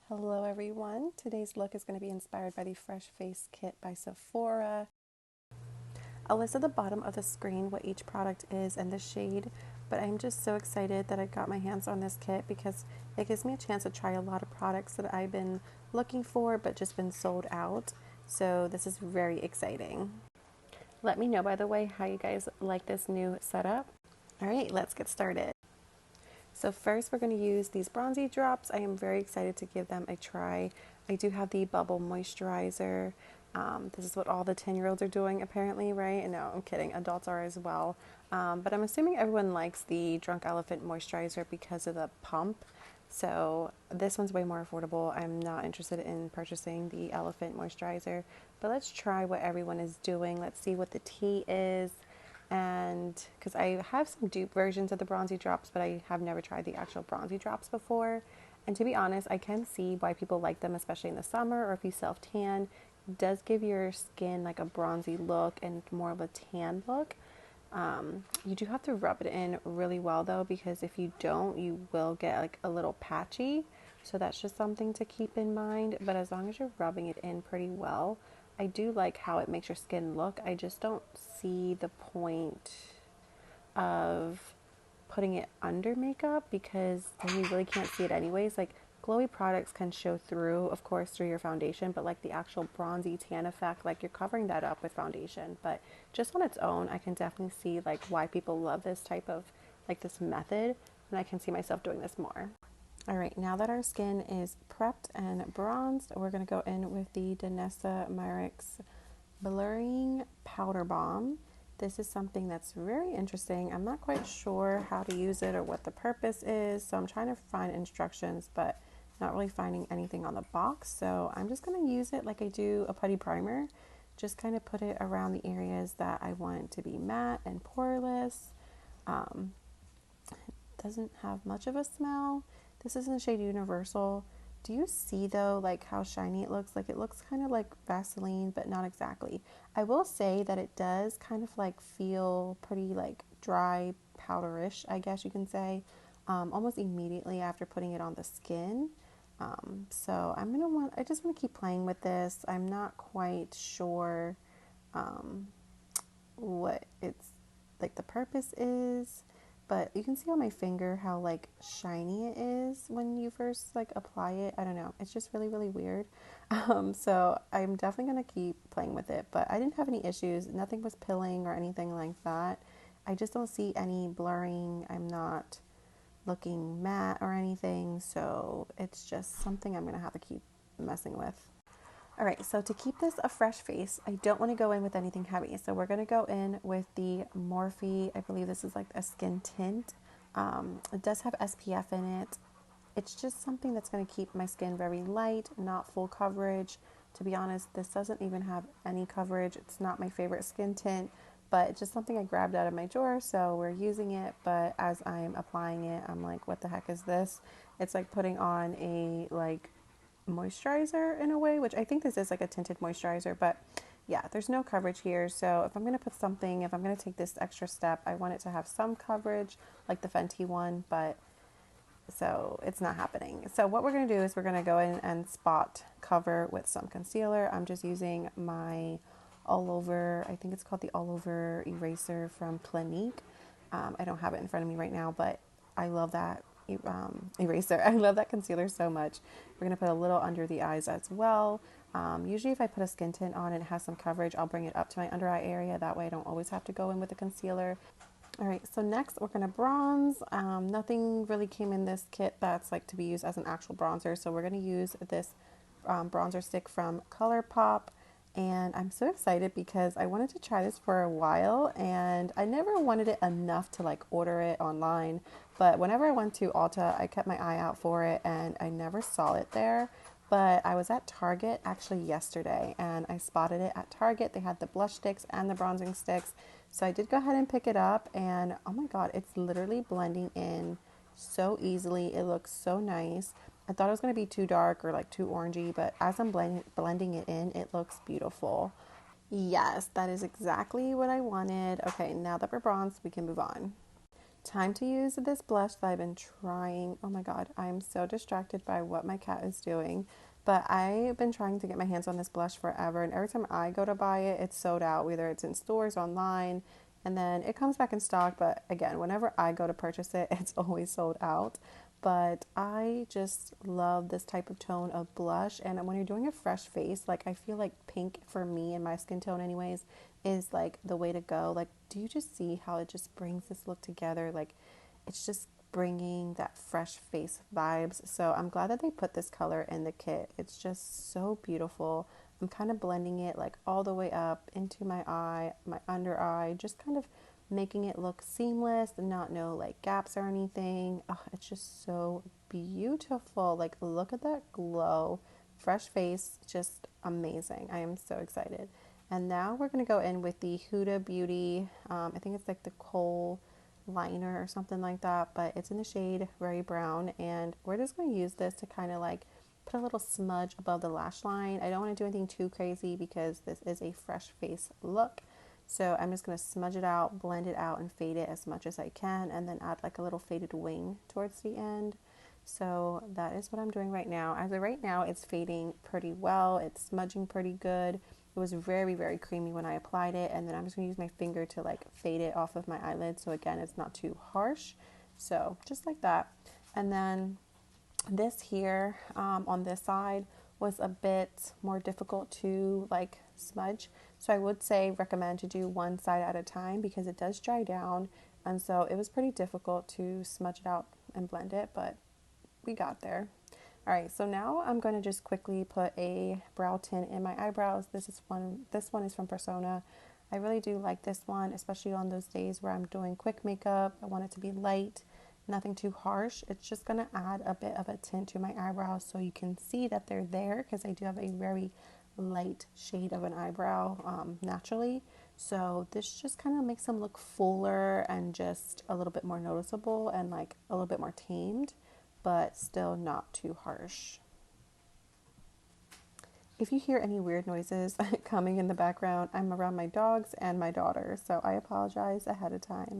Hello everyone, today's look is going to be inspired by the Fresh Face Kit by Sephora. I'll list at the bottom of the screen what each product is and the shade, but I'm just so excited that I got my hands on this kit because it gives me a chance to try a lot of products that I've been looking for but just been sold out, so this is very exciting. Let me know, by the way, how you guys like this new setup. Alright, let's get started. So first we're going to use these Bronzy Drops. I am very excited to give them a try. I do have the Bubble Moisturizer. This is what all the 10-year-olds are doing apparently, right? And no, I'm kidding. Adults are as well. But I'm assuming everyone likes the Drunk Elephant Moisturizer because of the pump. So this one's way more affordable. I'm not interested in purchasing the Elephant Moisturizer. But let's try what everyone is doing. Let's see what the tea is. And because I have some dupe versions of the Bronzy Drops, but I have never tried the actual Bronzy Drops before. And to be honest, I can see why people like them, especially in the summer or if you self-tan. It does give your skin like a bronzy look and more of a tan look. You do have to rub it in really well though, because if you don't, you will get like a little patchy. So that's just something to keep in mind. But as long as you're rubbing it in pretty well, I do like how it makes your skin look. I just don't see the point of putting it under makeup because then you really can't see it anyways. Like glowy products can show through, of course, through your foundation, but like the actual bronzy tan effect, like you're covering that up with foundation. But just on its own, I can definitely see like why people love this type of like this method, and I can see myself doing this more. All right, now that our skin is prepped and bronzed, we're going to go in with the Danessa Myricks Blurring Powder Balm. This is something that's very interesting. I'm not quite sure how to use it or what the purpose is, so I'm trying to find instructions, but not really finding anything on the box. So I'm just going to use it like I do a putty primer. Just kind of put it around the areas that I want to be matte and poreless. It doesn't have much of a smell. This is in the shade Universal. Do you see though like how shiny it looks? Like it looks kind of like Vaseline, but not exactly. I will say that it does kind of like feel pretty like dry powderish, I guess you can say, almost immediately after putting it on the skin. So I just want to keep playing with this. I'm not quite sure what it's like the purpose is, but you can see on my finger how like shiny it is when you first like apply it. I don't know, it's just really weird. So I'm definitely gonna keep playing with it, but I didn't have any issues. Nothing was pilling or anything like that. I just don't see any blurring. I'm not looking matte or anything, so it's just something I'm gonna have to keep messing with. All right, so to keep this a fresh face, I don't want to go in with anything heavy. So we're going to go in with the Morphe. I believe this is like a skin tint. It does have SPF in it. It's just something that's going to keep my skin very light, not full coverage. To be honest, this doesn't even have any coverage. It's not my favorite skin tint, but it's just something I grabbed out of my drawer, so we're using it. But as I'm applying it, I'm like, what the heck is this? It's like putting on a like moisturizer in a way, which I think this is like a tinted moisturizer, but yeah, there's no coverage here. So if I'm going to take this extra step, I want it to have some coverage like the Fenty one, but so it's not happening. So what we're going to do is we're going to go in and spot cover with some concealer. I'm just using my all over, I think it's called the all over eraser from Clinique. I don't have it in front of me right now, but I love that eraser. I love that concealer so much. We're going to put a little under the eyes as well. Usually if I put a skin tint on and it has some coverage, I'll bring it up to my under eye area. That way I don't always have to go in with a concealer. All right, so next we're going to bronze. Nothing really came in this kit that's like to be used as an actual bronzer. So we're going to use this bronzer stick from ColourPop. And I'm so excited because I wanted to try this for a while and I never wanted it enough to like order it online. But whenever I went to Ulta, I kept my eye out for it and I never saw it there. But I was at Target actually yesterday and I spotted it at Target. They had the blush sticks and the bronzing sticks. So I did go ahead and pick it up and oh my God, it's literally blending in so easily. It looks so nice. I thought it was going to be too dark or like too orangey, but as I'm blending it in, it looks beautiful. Yes, that is exactly what I wanted. Okay, now that we're bronzed, we can move on. Time to use this blush that I've been trying. Oh my god, I'm so distracted by what my cat is doing. But I've been trying to get my hands on this blush forever, and every time I go to buy it, it's sold out, whether it's in stores, online, and then it comes back in stock. But again, whenever I go to purchase it, it's always sold out. But I just love this type of tone of blush, and when you're doing a fresh face, like I feel like pink for me and my skin tone, anyways, is like the way to go. Like, do you just see how it just brings this look together? Like, it's just bringing that fresh face vibes. So I'm glad that they put this color in the kit. It's just so beautiful. I'm kind of blending it like all the way up into my eye, my under eye, just kind of making it look seamless and not no like gaps or anything. Oh, it's just so beautiful. Like, look at that glow. Fresh face, just amazing. I am so excited. And now we're going to go in with the Huda Beauty, I think it's like the Kohl liner or something like that, but it's in the shade Very Brown, and we're just going to use this to kind of like put a little smudge above the lash line. I don't want to do anything too crazy because this is a fresh face look. So I'm just going to smudge it out, blend it out, and fade it as much as I can, and then add like a little faded wing towards the end. So that is what I'm doing right now. As of right now, it's fading pretty well. It's smudging pretty good. It was very, very creamy when I applied it, and then I'm just going to use my finger to like fade it off of my eyelid. So again, it's not too harsh. So just like that. And then this here on this side was a bit more difficult to like smudge. So I would say recommend to do one side at a time because it does dry down. And so it was pretty difficult to smudge it out and blend it, but we got there. All right, so now I'm going to just quickly put a brow tint in my eyebrows. This one is from Persona. I really do like this one, especially on those days where I'm doing quick makeup. I want it to be light, nothing too harsh. It's just going to add a bit of a tint to my eyebrows so you can see that they're there, because I do have a very light shade of an eyebrow naturally. So this just kind of makes them look fuller and just a little bit more noticeable and like a little bit more tamed, but still not too harsh. If you hear any weird noises coming in the background, I'm around my dogs and my daughter, so I apologize ahead of time. All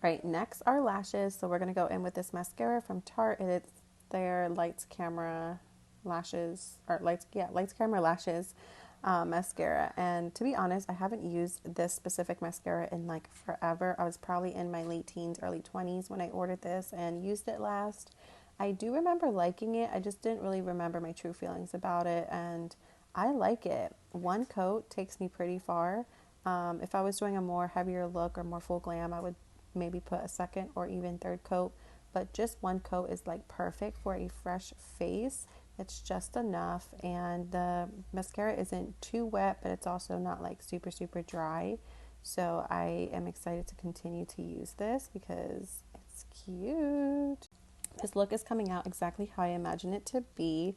right, next are lashes. So we're going to go in with this mascara from Tarte. It's their Lights Camera Lashes, or Lights Camera Lashes mascara. And to be honest, I haven't used this specific mascara in like forever. I was probably in my late teens, early 20s when I ordered this and used it last. I do remember liking it. I just didn't really remember my true feelings about it, and I like it. One coat takes me pretty far. If I was doing a more heavier look or more full glam, I would maybe put a second or even third coat, but just one coat is like perfect for a fresh face. It's just enough, and the mascara isn't too wet, but it's also not like super, super dry. So I am excited to continue to use this because it's cute. This look is coming out exactly how I imagined it to be.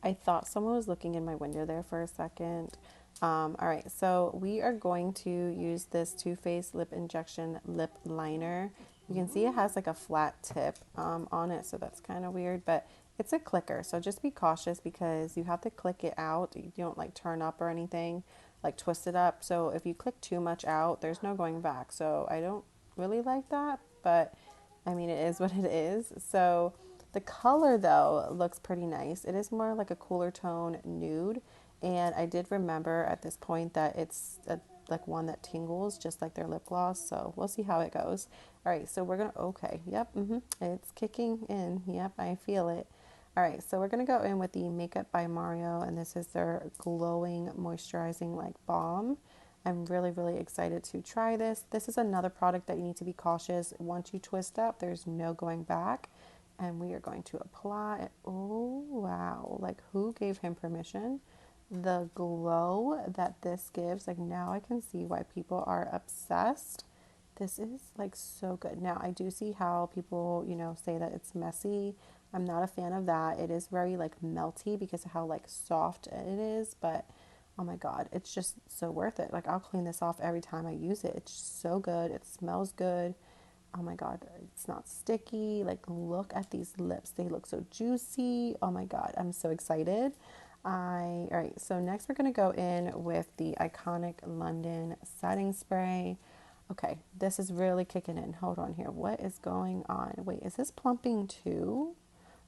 I thought someone was looking in my window there for a second. All right, so we are going to use this Too Faced Lip Injection Lip Liner. You can see it has like a flat tip on it, so that's kind of weird, but it's a clicker, so just be cautious because you have to click it out. You don't like turn up or anything, like twist it up. So if you click too much out, there's no going back. So I don't really like that, but I mean, it is what it is. So the color though looks pretty nice. It is more like a cooler tone nude, and I did remember at this point that it's like one that tingles just like their lip gloss. So we'll see how it goes. All right, so we're gonna it's kicking in. Yep, I feel it. All right, so we're gonna go in with the Makeup by Mario, and this is their glowing moisturizing like balm. I'm really, really excited to try this. This is another product that you need to be cautious. Once you twist up, there's no going back. And we are going to apply it. Oh, wow. Like, who gave him permission? The glow that this gives, like, now I can see why people are obsessed. This is, like, so good. Now, I do see how people, say that it's messy. I'm not a fan of that. It is very, like, melty because of how, like, soft it is, but oh my God, it's just so worth it. Like, I'll clean this off every time I use it. It's so good. It smells good. Oh my God, it's not sticky. Like, look at these lips. They look so juicy. Oh my God, I'm so excited. All right, so next we're going to go in with the iconic London setting spray. Okay, this is really kicking in. Hold on here. What is going on? Wait, is this plumping too?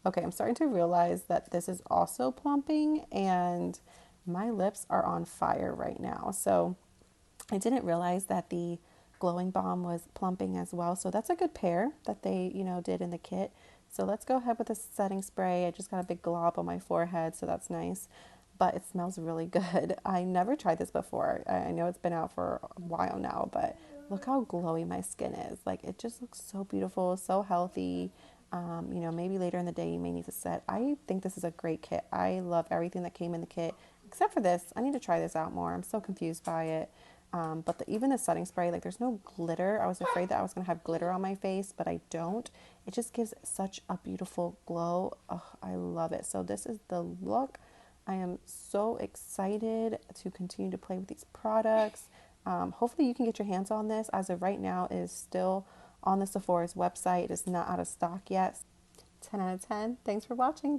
Okay, I'm starting to realize that this is also plumping and my lips are on fire right now. So I didn't realize that the glowing balm was plumping as well. So that's a good pair that they, did in the kit. So let's go ahead with the setting spray. I just got a big glob on my forehead, so that's nice. But it smells really good. I never tried this before. I know it's been out for a while now, but look how glowy my skin is. Like it just looks so beautiful, so healthy. Maybe later in the day you may need to set. I think this is a great kit. I love everything that came in the kit, except for this. I need to try this out more. I'm so confused by it. But even the setting spray, like there's no glitter. I was afraid that I was gonna have glitter on my face, but I don't. It just gives such a beautiful glow. Oh, I love it. So this is the look. I am so excited to continue to play with these products. Hopefully you can get your hands on this. As of right now, it is still on the Sephora's website. It is not out of stock yet. 10 out of 10. Thanks for watching.